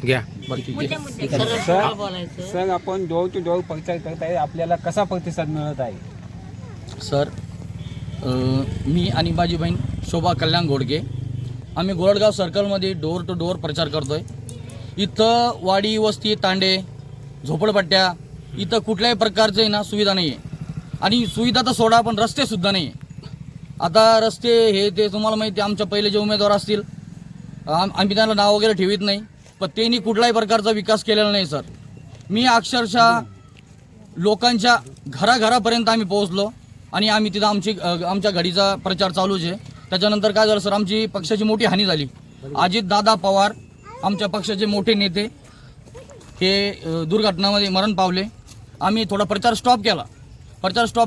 घ्या. सर आपण door to door प्रचार करताय, आपल्याला कसा प्रतिसाद मिळत आहे? सर मी आणि माझी बहीण शोभा कल्याण घोडके आम्ही गोरडगाव सर्कलमध्ये डोर टू डोर प्रचार करतोय. इथं वाडी वस्ती तांडे झोपडपट्ट्या इथं कुठल्याही प्रकारचे ना सुविधा नाही आहे आणि सुविधा तर सोडा पण रस्तेसुद्धा नाही आहे. आता रस्ते हे ते तुम्हाला माहिती आमच्या पहिले जे उमेदवार असतील आम्ही त्यांना नाव वगैरे ठेवीत नाही, पण त्यांनी कुठल्याही प्रकारचा विकास केलेला नाही सर. मी अक्षरशः लोकांच्या घराघरापर्यंत आम्ही पोहोचलो आणि आम्ही तिथं आमच्या गाडीचा प्रचार चालूच आहे. त्याच्यानंतर काय झालं सर, आमची पक्षाची मोठी हानी झाली. अजितदादा पवार आमच्या पक्षाचे मोठे नेते हे दुर्घटनामध्ये मरण पावले. आम्ही थोडा प्रचार स्टॉप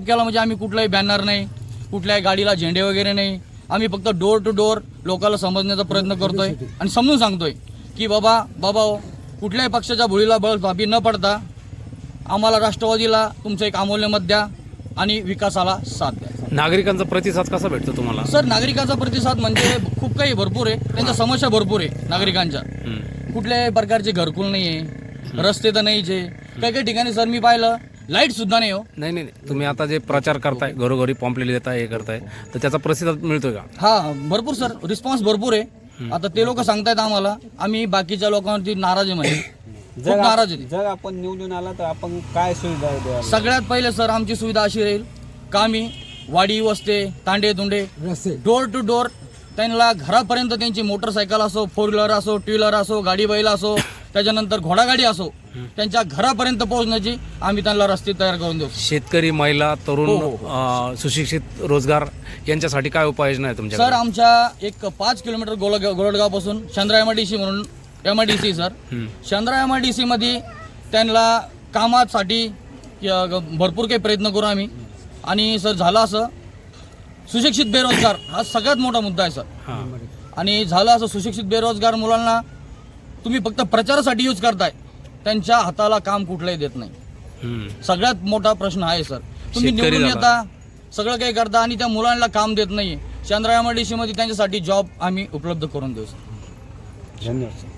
केला म्हणजे आम्ही कुठलाही बॅनर नाही, कुठल्याही गाडीला झेंडे वगैरे नाही. आम्ही फक्त डोर टू डोर लोकांना समजण्याचा प्रयत्न करतोय आणि समजून सांगतोय की बाबा कुठल्याही पक्षाच्या भुळीला बळजबरी न पडता आम्हाला राष्ट्रवादीला तुमचं एक अमूल्य मत द्या आणि विकासाला साथ द्या. नागरिकांचा प्रतिसाद कसा भेटतो तुम्हाला? सर नागरिकांचा प्रतिसाद म्हणजे खूप काही भरपूर आहे. त्यांच्या समस्या भरपूर आहे नागरिकांच्या. कुठल्याही प्रकारचे घरकुल नाही आहे, रस्ते तर नाहीच आहे. काही ठिकाणी सर मी पाहिलं लाईट सुद्धा नाही. हो नाही, तुम्ही आता जे प्रचार करताय, घरोघरी पॉम्पलेट देताय, हे करताय, तर त्याचा प्रतिसाद मिळतोय का? हा भरपूर सर, रिस्पॉन्स भरपूर आहे. आता ते लोक सांगतायत आम्हाला, आम्ही बाकीच्या लोकांवरती नाराज आहे म्हणजे खूप नाराज आहे. जर आपण निवडून आला तर आपण काय सुविधा द्याल? सगळ्यात पहिले सर आमची सुविधा अशी राहील का आम्ही वाडी वस्ते तांडे तुंडे डोर टू डोर त्यांना घरापर्यंत त्यांची मोटरसायकल असो, 4 व्हीलर असो, 2 व्हीलर असो, गाडी बैल असो, त्याच्यानंतर घोडागाडी असो, त्यांच्या घरापर्यंत पोहोचण्याची आम्ही त्यांना रस्ते तयार करून देऊ. शेतकरी, महिला, तरुण, सुशिक्षित, रोजगार यांच्यासाठी काय उपाययोजना आहे तुमच्या? सर आमच्या एक 5 किलोमीटर गोरडगाव पासून चंद्रा MIDC म्हणून MIDC सर, चंद्रा MIDC मध्ये त्यांना कामासाठी भरपूर काही प्रयत्न करू आम्ही. आणि सर झालं असं सुशिक्षित बेरोजगार हा सगळ्यात मोठा मुद्दा आहे सर. आणि झालं असं सुशिक्षित बेरोजगार मुलांना तुम्ही फक्त प्रचारासाठी यूज करताय, त्यांच्या हाताला काम कुठलंही देत नाही. सगळ्यात मोठा प्रश्न आहे सर. तुम्ही निवडून येता, सगळं काही करता आणि त्या मुलांना काम देत नाही. चंद्रा MIDC मध्ये त्यांच्यासाठी जॉब आम्ही उपलब्ध करून देऊ सर. धन्यवाद.